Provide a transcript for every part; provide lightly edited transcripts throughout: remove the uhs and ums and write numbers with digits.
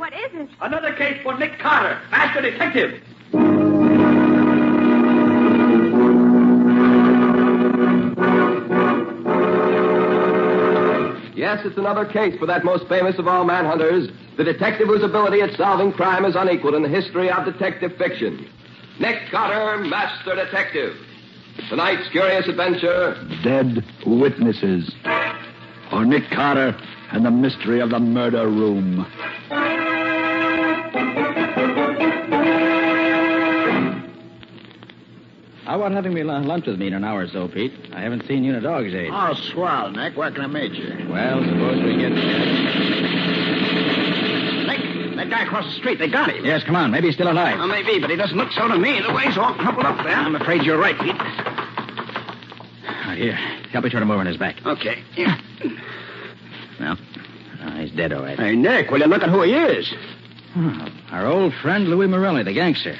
what is it? Another case for Nick Carter, master detective. Yes, it's another case for that most famous of all manhunters, the detective whose ability at solving crime is unequaled in the history of detective fiction. Nick Carter, master detective. Tonight's curious adventure... Dead Witnesses. Or Nick Carter and the mystery of the murder room. How about having me lunch with me in an hour or so, Pete? I haven't seen you in a dog's age. Oh, swell, Nick. Where can I meet you? Well, suppose we get... Nick, that guy across the street, they got him. Yes, come on. Maybe he's still alive. Well, maybe, but he doesn't look so to me. The way he's all crumpled up there. I'm afraid you're right, Pete. Right here. Help me turn him over on his back. Okay. Yeah. Well, he's dead, all right. Hey, Nick, will you look at who he is? Oh, our old friend Louis Morelli, the gangster.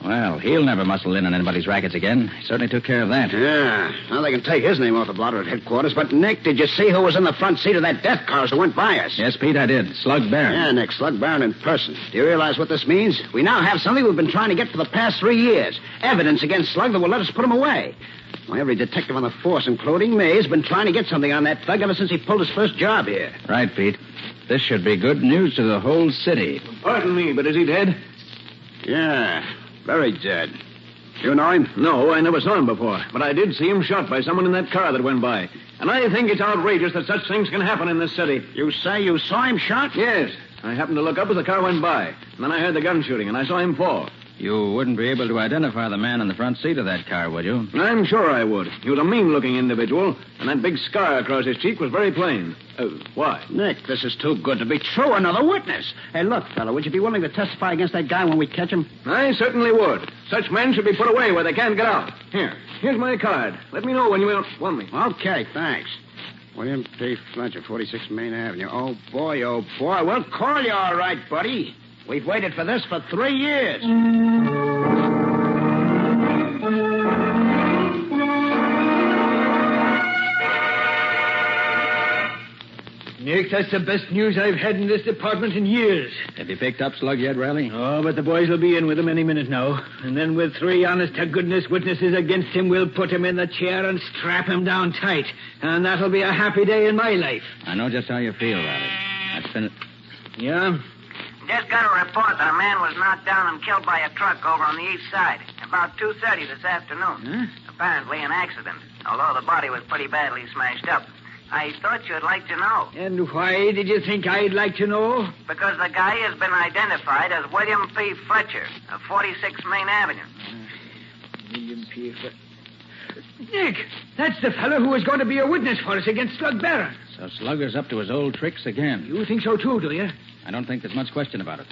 Well, he'll never muscle in on anybody's rackets again. He certainly took care of that. Yeah. Well, they can take his name off the blotter at headquarters. But, Nick, did you see who was in the front seat of that death car as it went by us? Yes, Pete, I did. Slug Barron. Yeah, Nick, Slug Barron in person. Do you realize what this means? We now have something we've been trying to get for the past 3 years. Evidence against Slug that will let us put him away. Well, every detective on the force, including me, has been trying to get something on that thug ever since he pulled his first job here. Right, Pete. This should be good news to the whole city. Pardon me, but is he dead? Yeah, very dead. You know him? No, I never saw him before. But I did see him shot by someone in that car that went by. And I think it's outrageous that such things can happen in this city. You say you saw him shot? Yes. I happened to look up as the car went by. And then I heard the gun shooting, and I saw him fall. You wouldn't be able to identify the man in the front seat of that car, would you? I'm sure I would. He was a mean-looking individual, and that big scar across his cheek was very plain. Why? Nick, this is too good to be true. Another witness. Hey, look, fella, would you be willing to testify against that guy when we catch him? I certainly would. Such men should be put away where they can't get out. Here's my card. Let me know when you want me. Okay, thanks. William P. Fletcher, 46 Main Avenue. Oh, boy, oh, boy. We'll call you all right, buddy. We've waited for this for 3 years. Nick, that's the best news I've had in this department in years. Have you picked up Slug yet, Riley? Oh, but the boys will be in with him any minute now. And then with 3 honest-to-goodness witnesses against him, we'll put him in the chair and strap him down tight. And that'll be a happy day in my life. I know just how you feel, Riley. That's been... Yeah? Just got a report that a man was knocked down and killed by a truck over on the east side. About 2:30 this afternoon. Huh? Apparently an accident, although the body was pretty badly smashed up. I thought you'd like to know. And why did you think I'd like to know? Because the guy has been identified as William P. Fletcher of 46 Main Avenue. William P. Fletcher. Nick, that's the fellow who was going to be a witness for us against Slug Barron. So Slugger's up to his old tricks again. You think so, too, do you? I don't think there's much question about it.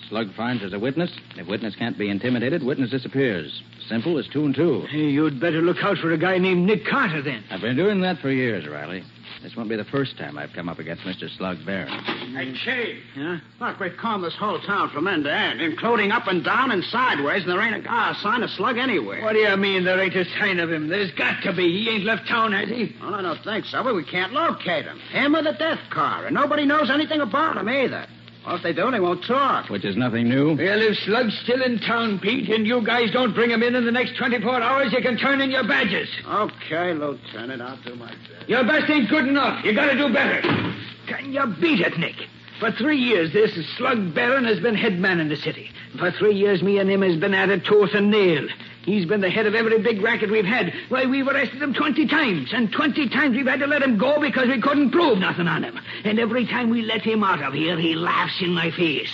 Slug finds there's a witness. If witness can't be intimidated, witness disappears. Simple as 2 and 2. Hey, you'd better look out for a guy named Nick Carter, then. I've been doing that for years, Riley. This won't be the first time I've come up against Mr. Slug Barron. Hey, Chief. Huh? Look, we've combed this whole town from end to end, including up and down and sideways, and there ain't a sign of Slug anywhere. What do you mean there ain't a sign of him? There's got to be. He ain't left town, has he? Well, I don't think so, but we can't locate him. Him or the death car, and nobody knows anything about him either. Well, if they do, they won't talk. Which is nothing new. Well, if Slug's still in town, Pete, and you guys don't bring him in the next 24 hours, you can turn in your badges. Okay, Lieutenant, I'll do my best. Your best ain't good enough. You gotta do better. Can you beat it, Nick? For 3 years, this Slug Barron has been head man in the city. For 3 years, me and him has been at it tooth and nail. He's been the head of every big racket we've had. Why, we've arrested him 20 times, and 20 times we've had to let him go because we couldn't prove nothing on him. And every time we let him out of here, he laughs in my face.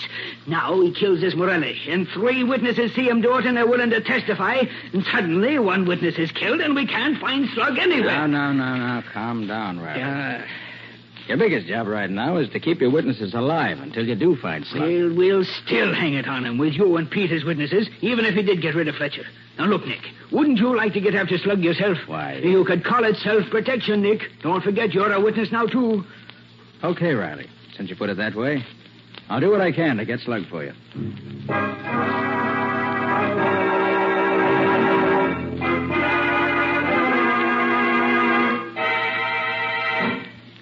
Now he kills this Morelli, and 3 witnesses see him do it, and they're willing to testify. And suddenly, 1 witness is killed, and we can't find Slug anywhere. No. Calm down, Riley. Your biggest job right now is to keep your witnesses alive until you do find Slug. We'll still hang it on him with you and Pete as witnesses, even if he did get rid of Fletcher. Now, look, Nick, wouldn't you like to get after Slug yourself? Why? You could call it self-protection, Nick. Don't forget you're a witness now, too. Okay, Riley. Since you put it that way, I'll do what I can to get Slug for you.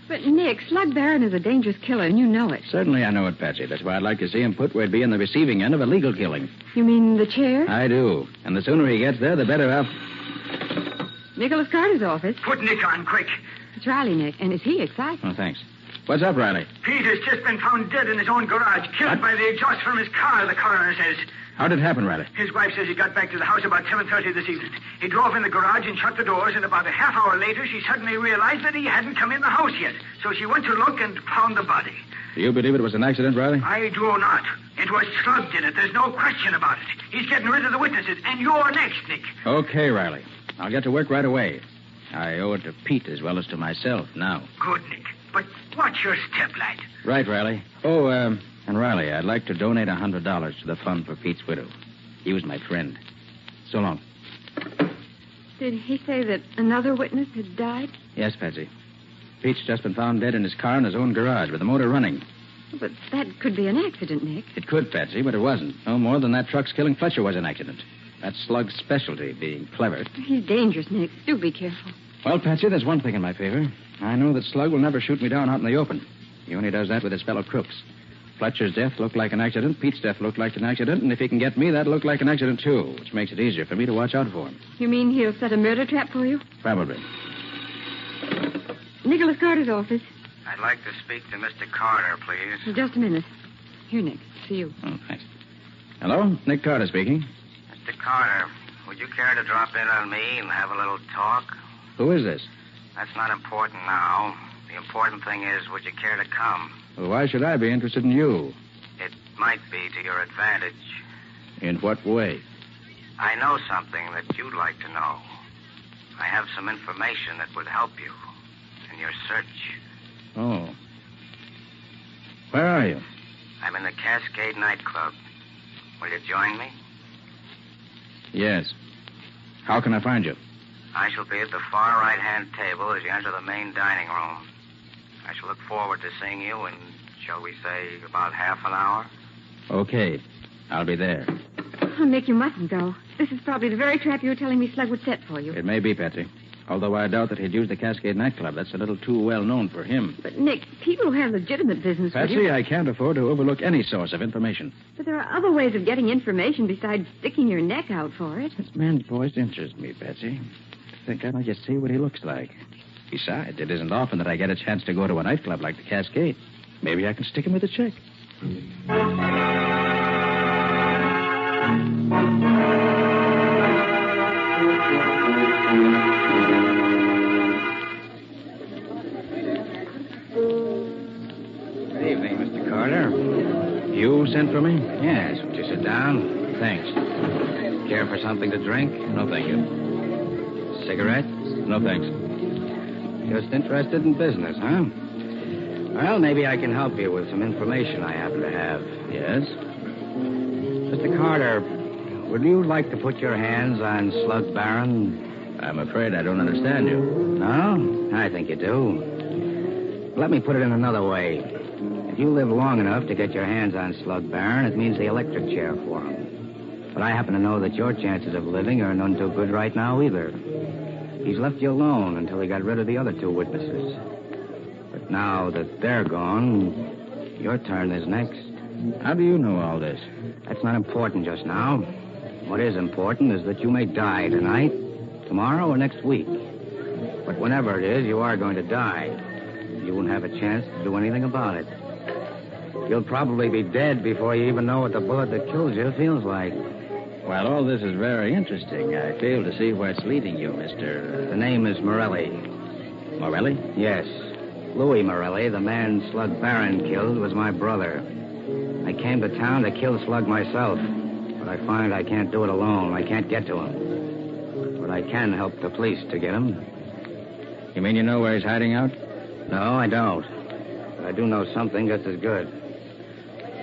But, Nick, Slug Barron is a dangerous killer, and you know it. Certainly I know it, Patsy. That's why I'd like to see him put where he'd be in the receiving end of a legal killing. You mean the chair? I do. And the sooner he gets there, the better off. Nicholas Carter's office. Put Nick on, quick. It's Riley, Nick, and is he excited? Oh, thanks. What's up, Riley? Pete has just been found dead in his own garage, killed by the exhaust from his car, the coroner says. How did it happen, Riley? His wife says he got back to the house about 7:30 this evening. He drove in the garage and shut the doors, and about a half hour later, she suddenly realized that he hadn't come in the house yet. So she went to look and found the body. Do you believe it was an accident, Riley? I do not. It was Slug did it. There's no question about it. He's getting rid of the witnesses, and you're next, Nick. Okay, Riley. I'll get to work right away. I owe it to Pete as well as to myself now. Good, Nick. But watch your step, lad. Right, Riley. Oh, and Riley, I'd like to donate $100 to the fund for Pete's widow. He was my friend. So long. Did he say that another witness had died? Yes, Patsy. Pete's just been found dead in his car in his own garage with the motor running. But that could be an accident, Nick. It could, Patsy, but it wasn't. No more than that truck's killing Fletcher was an accident. That's Slug's specialty, being clever. He's dangerous, Nick. Do be careful. Well, Patsy, there's one thing in my favor. I know that Slug will never shoot me down out in the open. He only does that with his fellow crooks. Fletcher's death looked like an accident. Pete's death looked like an accident. And if he can get me, that'll look like an accident, too, which makes it easier for me to watch out for him. You mean he'll set a murder trap for you? Probably. Nicholas Carter's office. I'd like to speak to Mr. Carter, please. Just a minute. Here, Nick. See you. Oh, thanks. Hello? Nick Carter speaking. Mr. Carter, would you care to drop in on me and have a little talk? Who is this? That's not important now. The important thing is, would you care to come? Well, why should I be interested in you? It might be to your advantage. In what way? I know something that you'd like to know. I have some information that would help you in your search. Oh. Where are you? I'm in the Cascade nightclub. Will you join me? Yes. How can I find you? I shall be at the far right-hand table as you enter the main dining room. I shall look forward to seeing you in, shall we say, about half an hour. Okay. I'll be there. Oh, Nick, you mustn't go. This is probably the very trap you were telling me Slug would set for you. It may be, Patsy. Although I doubt that he'd use the Cascade nightclub. That's a little too well known for him. But, Nick, people who have legitimate business with you... Patsy, I can't afford to overlook any source of information. But there are other ways of getting information besides sticking your neck out for it. This man's voice interests me, Patsy. I think I might just see what he looks like. Besides, it isn't often that I get a chance to go to a nightclub like the Cascade. Maybe I can stick him with a check. Good evening, Mr. Carter. You sent for me? Yes, won't you sit down? Thanks. Care for something to drink? No, thank you. Cigarette? No, thanks. Just interested in business, huh? Well, maybe I can help you with some information I happen to have. Yes? Mr. Carter, would you like to put your hands on Slug Barron? I'm afraid I don't understand you. No? I think you do. Let me put it in another way. If you live long enough to get your hands on Slug Barron, it means the electric chair for him. But I happen to know that your chances of living are none too good right now either. He's left you alone until he got rid of the other two witnesses. But now that they're gone, your turn is next. How do you know all this? That's not important just now. What is important is that you may die tonight, tomorrow, or next week. But whenever it is, you are going to die. You won't have a chance to do anything about it. You'll probably be dead before you even know what the bullet that kills you feels like. While all this is very interesting, I fail to see where it's leading you, Mr. The name is Morelli. Morelli? Yes. Louis Morelli, the man Slug Barron killed, was my brother. I came to town to kill Slug myself, but I find I can't do it alone. I can't get to him. But I can help the police to get him. You mean you know where he's hiding out? No, I don't. But I do know something just as good.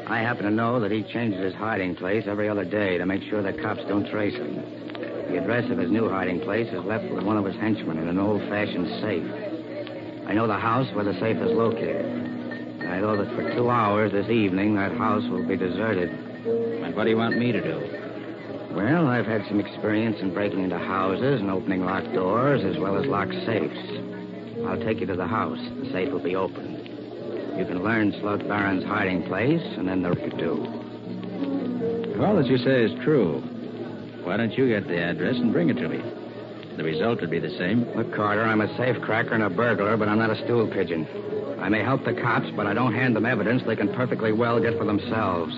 I happen to know that he changes his hiding place every other day to make sure the cops don't trace him. The address of his new hiding place is left with one of his henchmen in an old-fashioned safe. I know the house where the safe is located. And I know that for 2 hours this evening, that house will be deserted. And what do you want me to do? Well, I've had some experience in breaking into houses and opening locked doors as well as locked safes. I'll take you to the house. The safe will be open. You can learn Slug Baron's hiding place, and then the rest you do. If all that you say is true, why don't you get the address and bring it to me? The result would be the same. Look, Carter, I'm a safe cracker and a burglar, but I'm not a stool pigeon. I may help the cops, but I don't hand them evidence they can perfectly well get for themselves.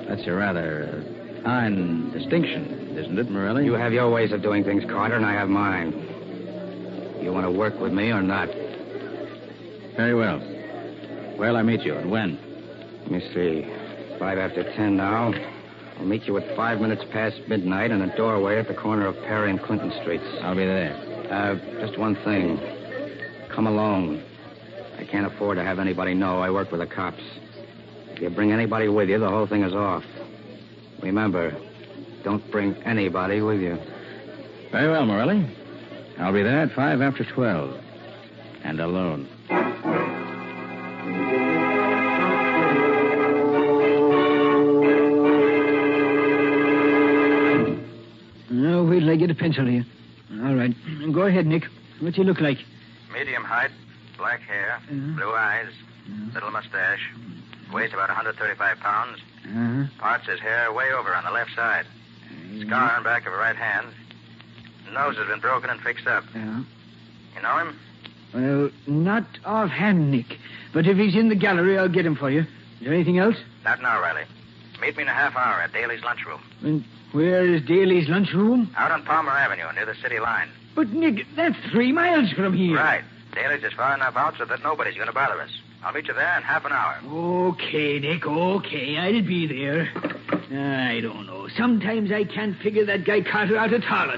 That's a rather fine distinction, isn't it, Morelli? You have your ways of doing things, Carter, and I have mine. You want to work with me or not? Very well. Where'll I meet you and when? Let me see. 5 after 10 now. I'll meet you at 5 minutes past midnight in a doorway at the corner of Perry and Clinton Streets. I'll be there. Just one thing. Come alone. I can't afford to have anybody know I work with the cops. If you bring anybody with you, the whole thing is off. Remember, don't bring anybody with you. Very well, Morelli. I'll be there at 5 after 12. And alone. Oh, wait till I get a pencil here. All right. Go ahead, Nick. What's he look like? Medium height, black hair, blue eyes, little mustache. Weighs about 135 pounds. Parts his hair way over on the left side. Scar on back of the right hand. Nose has been broken and fixed up. Yeah. You know him? Well, not offhand, Nick. But if he's in the gallery, I'll get him for you. Is there anything else? Not now, Riley. Meet me in a half hour at Daly's lunchroom. And where is Daly's lunchroom? Out on Palmer Avenue, near the city line. But, Nick, that's 3 miles from here. Right. Daly's is far enough out so that nobody's going to bother us. I'll meet you there in half an hour. Okay, Nick, okay. I'll be there. I don't know. Sometimes I can't figure that guy Carter out at all.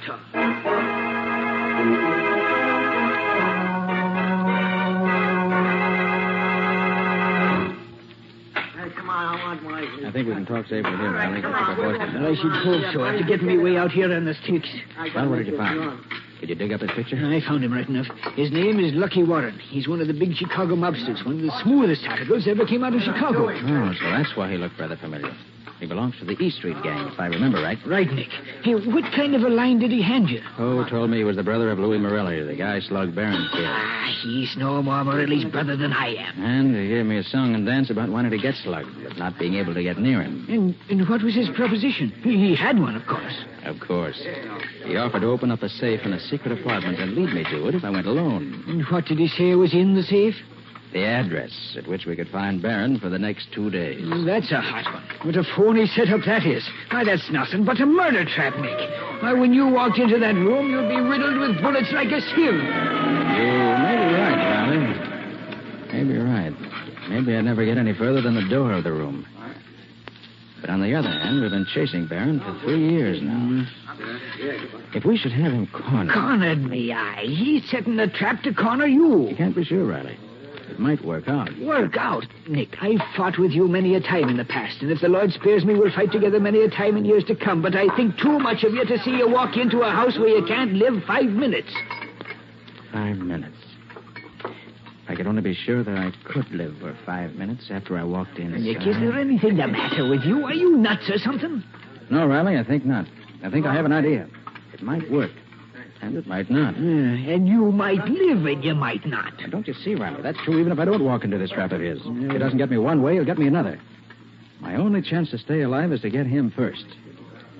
I think we can talk safely here, Riley. I should hope so. After getting me way out here on the sticks. Well, what did you find? Did you dig up his picture? I found him right enough. His name is Lucky Warren. He's one of the big Chicago mobsters, one of the smoothest articles ever came out of Chicago. Oh, so that's why he looked rather familiar. He belongs to the E Street gang, if I remember right. Right, Nick. Hey, what kind of a line did he hand you? Oh, told me he was the brother of Louis Morelli, the guy Slug Baron killed. He's no more Morelli's brother than I am. And he gave me a song and dance about wanting to get Slug, but not being able to get near him. And what was his proposition? He had one, of course. Of course. He offered to open up a safe in a secret apartment and lead me to it if I went alone. And what did he say was in the safe? The address at which we could find Barron for the next 2 days. That's a hot one. What a phony setup that is. Why, that's nothing but a murder trap, Nick. Why, when you walked into that room, you'd be riddled with bullets like a sieve. You may be right, Riley. Maybe you're right. Maybe I'd never get any further than the door of the room. But on the other hand, we've been chasing Barron for 3 years now. If we should have him cornered... Cornered me, aye. He's setting a trap to corner you. You can't be sure, Riley. It might work out. Work out? Nick, I've fought with you many a time in the past, and if the Lord spares me, we'll fight together many a time in years to come. But I think too much of you to see you walk into a house where you can't live 5 minutes. 5 minutes. I could only be sure that I could live for 5 minutes after I walked in. Nick, is there anything the matter with you? Are you nuts or something? No, Riley, I think not. I think I have an idea. It might work. And it might not. And you might live and you might not. Now, don't you see, Riley? That's true even if I don't walk into this trap of his. If it doesn't get me one way, it'll get me another. My only chance to stay alive is to get him first.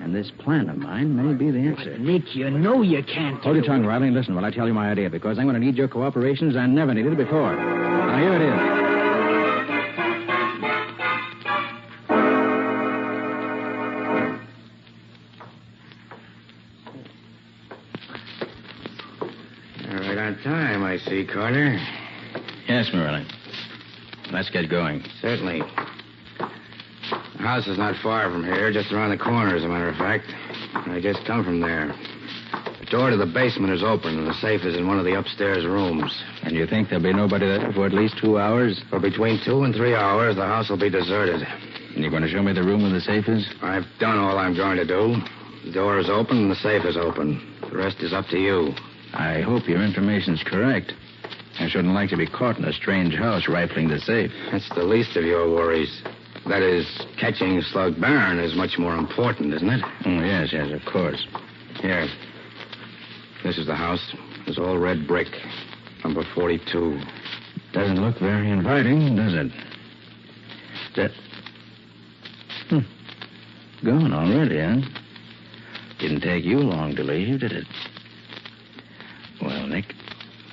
And this plan of mine may be the answer. But Nick, you know you can't. Hold your tongue, Riley, and listen while I tell you my idea, because I'm going to need your cooperation as I never needed it before. Now, here it is. Time, I see, Carter. Yes, Morelli. Let's get going. Certainly. The house is not far from here, just around the corner, as a matter of fact. I just come from there. The door to the basement is open, and the safe is in one of the upstairs rooms. And you think there'll be nobody there for at least 2 hours? For between 2 and 3 hours, the house will be deserted. And you're going to show me the room where the safe is? I've done all I'm going to do. The door is open, and the safe is open. The rest is up to you. I hope your information's correct. I shouldn't like to be caught in a strange house rifling the safe. That's the least of your worries. That is, catching Slug Baron is much more important, isn't it? Oh, yes, of course. Here. This is the house. It's all red brick. Number 42. Doesn't look very inviting, does it? Gone already, huh? Didn't take you long to leave, did it? Well, Nick,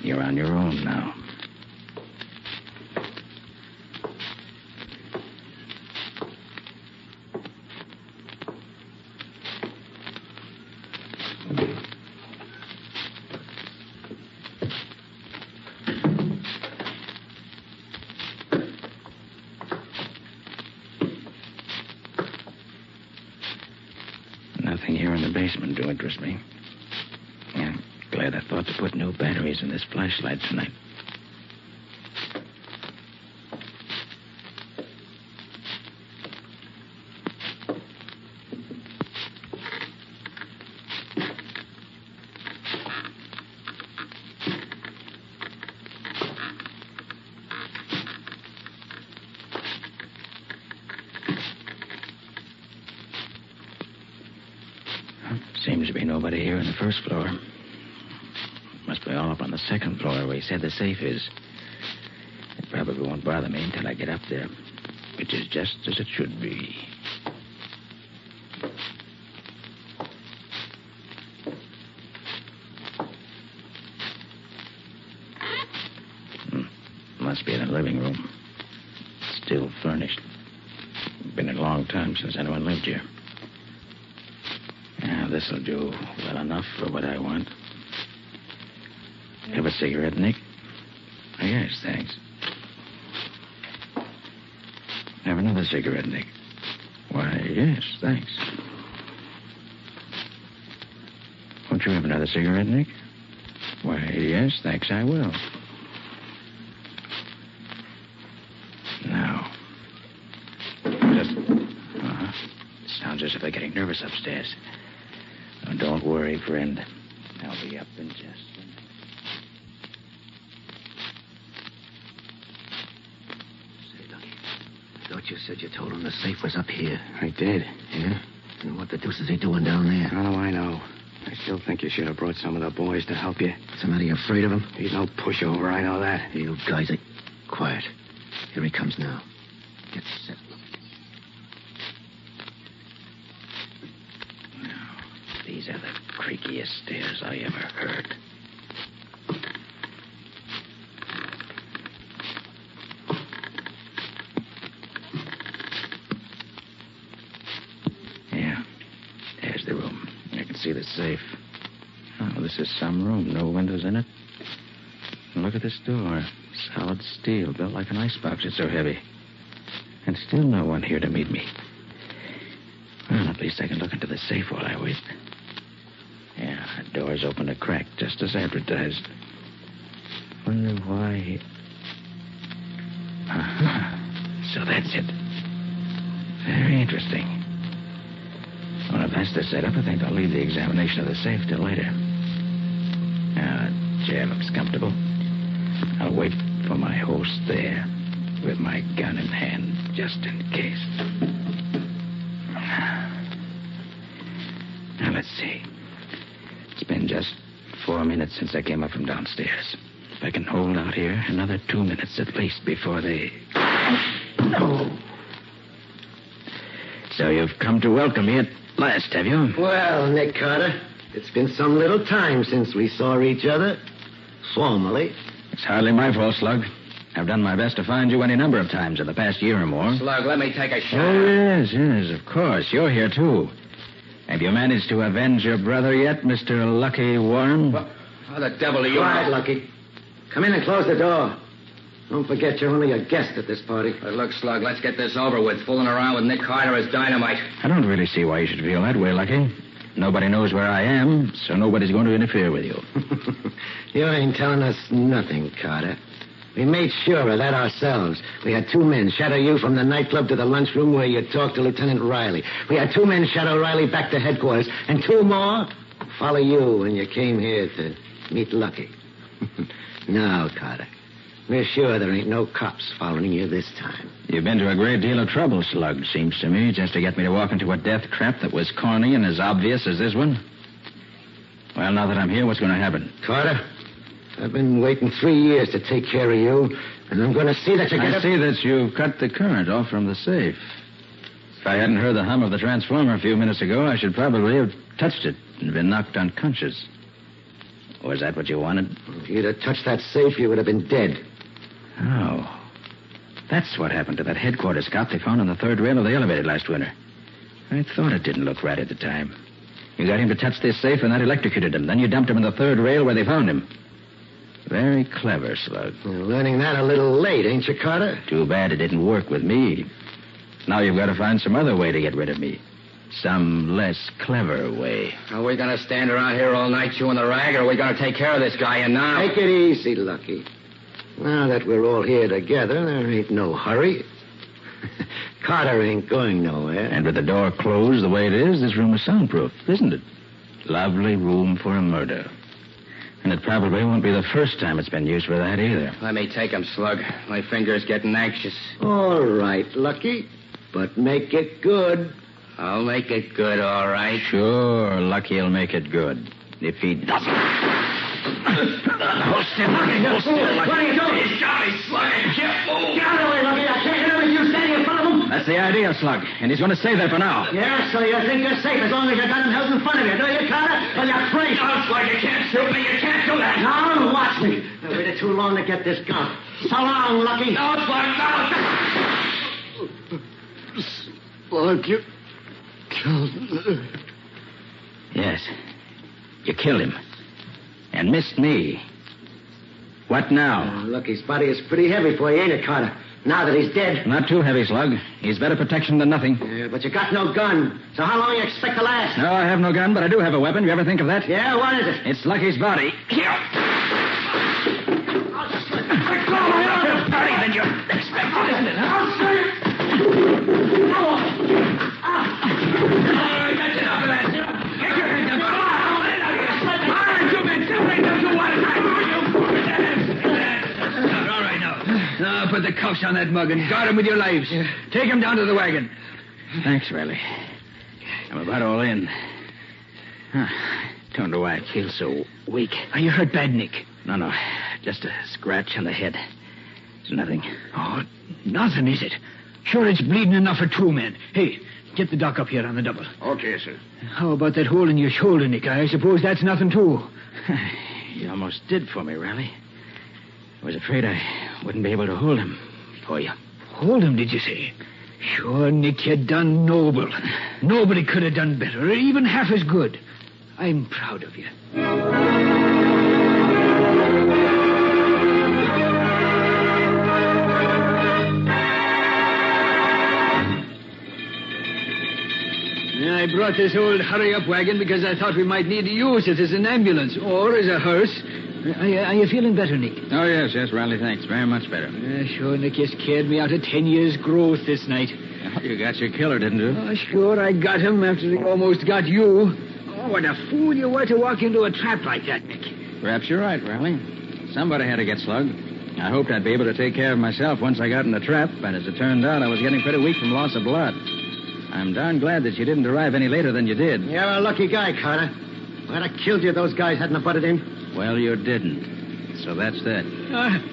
you're on your own now. Nothing here in the basement to interest me. Yeah, glad I thought to put new batteries in this flashlight tonight. Seems to be nobody here on the first floor. Must be all up on the second floor where he said the safe is. It probably won't bother me until I get up there, which is just as it should be. Must be in the living room. Still furnished. Been a long time since anyone lived here. This'll do well enough for what I want. Have a cigarette, Nick? Oh, yes, thanks. Have another cigarette, Nick? Why, yes, thanks. Won't you have another cigarette, Nick? Why, yes, thanks, I will. Now. Sounds as if they're getting nervous upstairs. Oh, don't worry, friend. I'll be up in just a minute. Say, Lucky, thought you said you told him the safe was up here. I did. Yeah? And what the deuce is he doing down there? How do I know? I still think you should have brought some of the boys to help you. Somebody afraid of him? He's no pushover, I know that. You guys are quiet. Here he comes now. Get set. These are the creakiest stairs I ever heard. Yeah, there's the room. I can see the safe. Oh, this is some room. No windows in it. And look at this door. Solid steel, built like an icebox. It's so heavy. And still no one here to meet me. Well, at least I can look into the safe while I wait. Yeah, the door's open a crack, just as advertised. Wonder why... So that's it. Very interesting. Well, if that's the setup, I think I'll leave the examination of the safe till later. Now, the chair looks comfortable. I'll wait for my host there, with my gun in hand, just in case. Now, let's see. It's been just 4 minutes since I came up from downstairs. If I can hold out here another 2 minutes at least before they... No. So you've come to welcome me at last, have you? Well, Nick Carter, it's been some little time since we saw each other. Formally. It's hardly my fault, Slug. I've done my best to find you any number of times in the past year or more. Slug, let me take a shot. Oh, yes, of course. You're here, too. Have you managed to avenge your brother yet, Mr. Lucky Warren? What? How the devil are you... Quiet, Lucky. Come in and close the door. Don't forget you're only a guest at this party. But look, Slug, let's get this over with. Fooling around with Nick Carter is dynamite. I don't really see why you should feel that way, Lucky. Nobody knows where I am, so nobody's going to interfere with you. You ain't telling us nothing, Carter. We made sure of that ourselves. We had 2 men shadow you from the nightclub to the lunchroom where you talked to Lieutenant Riley. We had 2 men shadow Riley back to headquarters. And 2 more follow you when you came here to meet Lucky. Now, Carter, we're sure there ain't no cops following you this time. You've been to a great deal of trouble, Slug, seems to me, just to get me to walk into a death trap that was corny and as obvious as this one. Well, now that I'm here, what's going to happen? Carter, I've been waiting 3 years to take care of you, and I'm going to see that you get I see that you've cut the current off from the safe. If I hadn't heard the hum of the transformer a few minutes ago, I should probably have touched it and been knocked unconscious. Was that what you wanted? If you'd have touched that safe, you would have been dead. Oh. That's what happened to that headquarters cop they found on the third rail of the elevator last winter. I thought it didn't look right at the time. You got him to touch this safe, and that electrocuted him. Then you dumped him in the third rail where they found him. Very clever, Slug. You're learning that a little late, ain't you, Carter? Too bad it didn't work with me. Now you've got to find some other way to get rid of me. Some less clever way. Are we going to stand around here all night chewing the rag, or are we going to take care of this guy and now? Take it easy, Lucky. Now that we're all here together, there ain't no hurry. Carter ain't going nowhere. And with the door closed the way it is, this room is soundproof, isn't it? Lovely room for a murder. And it probably won't be the first time it's been used for that either. Let me take him, Slug. My finger's getting anxious. All right, Lucky. But make it good. I'll make it good, all right. Sure, Lucky'll make it good. If he doesn't... Hold still, Lucky. Hold still, Lucky. What are you doing? He's got me, Slug. Can't move. Get out of the way, Lucky. I can't hear him. You standing in front of him. That's the idea, Slug. And he's going to stay there for now. Yeah, so you think you're safe as long as you got him held in front of you, do you, Carter? Well, you're free. No, Slug, you can't shoot me. You can't do that. Now, watch me. I waited too long to get this gun. So long, Lucky. No, Slug, no. Slug, you killed me. Yes. You killed him. And missed me. What now? Lucky's body is pretty heavy for you, ain't it, Carter? Now that he's dead. Not too heavy, Slug. He's better protection than nothing. Yeah, but you got no gun. So how long you expect to last? No, I have no gun, but I do have a weapon. You ever think of that? Yeah, what is it? It's Lucky's body. Here. Better than you expected, isn't it, huh? That's enough of that. Get your hands up. All right, now, put the cuffs on that mug and guard him with your lives. Take him down to the wagon. Thanks, Riley. I'm about all in. Don't know why I feel so weak. Are you hurt bad, Nick? No. Just a scratch on the head. It's nothing. Oh, nothing, is it? Sure, it's bleeding enough for 2 men. Hey, get the doc up here on the double. Okay, sir. How about that hole in your shoulder, Nick? I suppose that's nothing, too. You almost did for me, Riley. I was afraid I wouldn't be able to hold him for you. Hold him, did you say? Sure, Nick, you done noble. Nobody could have done better, or even half as good. I'm proud of you. I brought this old hurry-up wagon because I thought we might need to use it as an ambulance or as a hearse. Are you feeling better, Nick? Oh, yes, Riley, thanks. Very much better. Sure, Nick, you scared me out of 10 years' growth this night. Oh, you got your killer, didn't you? Oh, sure, I got him after he almost got you. Oh, what a fool you were to walk into a trap like that, Nick. Perhaps you're right, Riley. Somebody had to get slugged. I hoped I'd be able to take care of myself once I got in the trap, but as it turned out, I was getting pretty weak from loss of blood. I'm darn glad that you didn't arrive any later than you did. You're a lucky guy, Carter. I'd have killed you if those guys hadn't butted in. Well, you didn't. So that's that.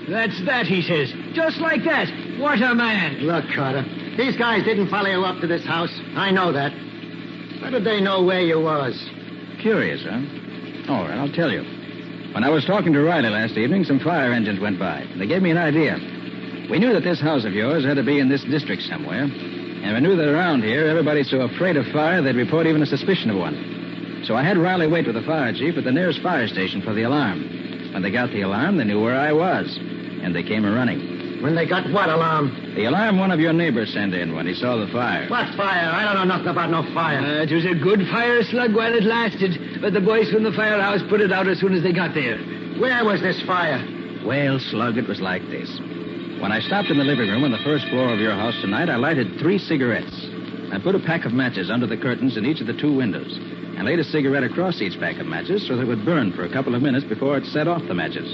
That's that, he says. Just like that. What a man. Look, Carter, these guys didn't follow you up to this house. I know that. How did they know where you was? Curious, huh? All right, I'll tell you. When I was talking to Riley last evening, some fire engines went by. They gave me an idea. We knew that this house of yours had to be in this district somewhere. And we knew that around here, everybody's so afraid of fire, they'd report even a suspicion of one. So I had Riley wait with the fire chief at the nearest fire station for the alarm. When they got the alarm, they knew where I was. And they came running. When they got what alarm? The alarm one of your neighbors sent in when he saw the fire. What fire? I don't know nothing about no fire. It was a good fire, Slug, while it lasted. But the boys from the firehouse put it out as soon as they got there. Where was this fire? Well, Slug, it was like this. When I stopped in the living room on the first floor of your house tonight, I lighted 3 cigarettes. I put a pack of matches under the curtains in each of the 2 windows and laid a cigarette across each pack of matches so that it would burn for a couple of minutes before it set off the matches.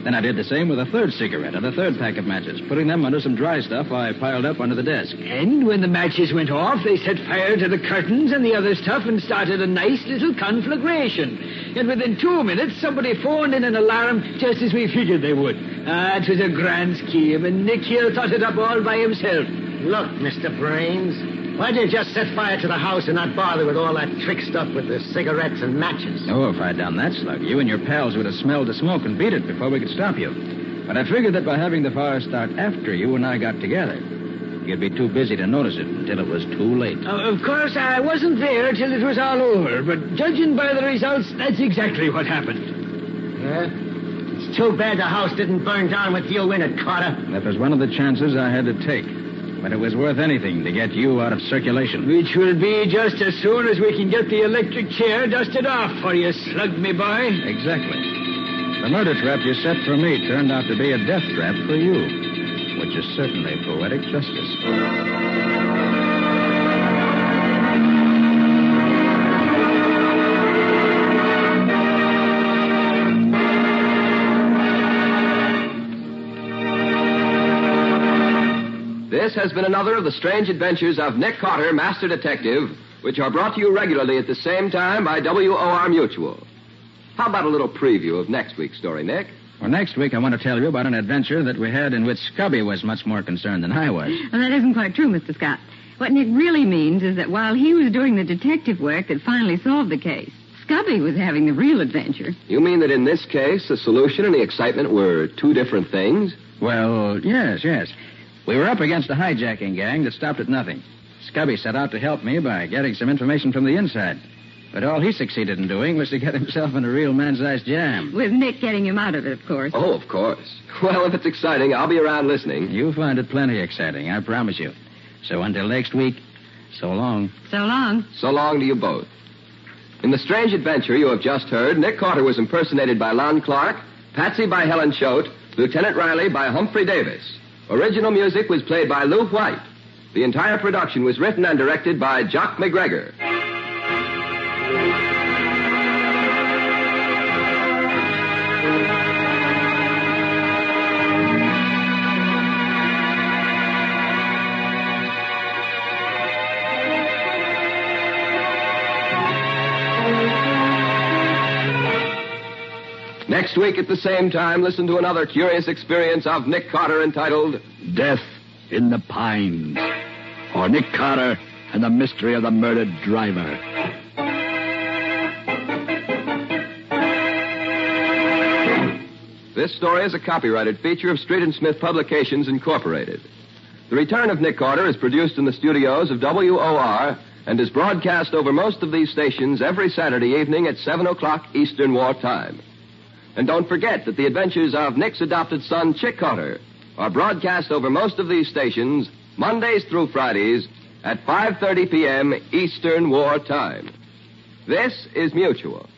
Then I did the same with a third cigarette and a third pack of matches, putting them under some dry stuff I piled up under the desk. And when the matches went off, they set fire to the curtains and the other stuff and started a nice little conflagration. And within 2 minutes, somebody phoned in an alarm just as we figured they would. It was a grand scheme, and Nick here thought it up all by himself. Look, Mr. Brains, why didn't you just set fire to the house and not bother with all that trick stuff with the cigarettes and matches? Oh, if I'd done that, Slug, you and your pals would have smelled the smoke and beat it before we could stop you. But I figured that by having the fire start after you and I got together, you'd be too busy to notice it until it was too late. Of course, I wasn't there till it was all over, but judging by the results, that's exactly what happened. Yeah? It's too bad the house didn't burn down with you in it, Carter. That was one of the chances I had to take. But it was worth anything to get you out of circulation. Which will be just as soon as we can get the electric chair dusted off for you, Slug, me boy. Exactly. The murder trap you set for me turned out to be a death trap for you, which is certainly poetic justice. This has been another of the strange adventures of Nick Carter, Master Detective, which are brought to you regularly at the same time by WOR Mutual. How about a little preview of next week's story, Nick? Well, next week I want to tell you about an adventure that we had in which Scubby was much more concerned than I was. Well, that isn't quite true, Mr. Scott. What Nick really means is that while he was doing the detective work that finally solved the case, Scubby was having the real adventure. You mean that in this case, the solution and the excitement were two different things? Well, yes. We were up against a hijacking gang that stopped at nothing. Scubby set out to help me by getting some information from the inside. But all he succeeded in doing was to get himself in a real man-sized jam. With Nick getting him out of it, of course. Oh, of course. Well, if it's exciting, I'll be around listening. You'll find it plenty exciting, I promise you. So until next week, so long. So long. So long to you both. In the strange adventure you have just heard, Nick Carter was impersonated by Lon Clark, Patsy by Helen Choate, Lieutenant Riley by Humphrey Davis. Original music was played by Lou White. The entire production was written and directed by Jock McGregor. Next week at the same time, listen to another curious experience of Nick Carter entitled Death in the Pines, or Nick Carter and the Mystery of the Murdered Driver. This story is a copyrighted feature of Street and Smith Publications, Incorporated. The Return of Nick Carter is produced in the studios of WOR and is broadcast over most of these stations every Saturday evening at 7 o'clock Eastern War Time. And don't forget that the adventures of Nick's adopted son, Chick Carter, are broadcast over most of these stations Mondays through Fridays at 5:30 p.m. Eastern War Time. This is Mutual.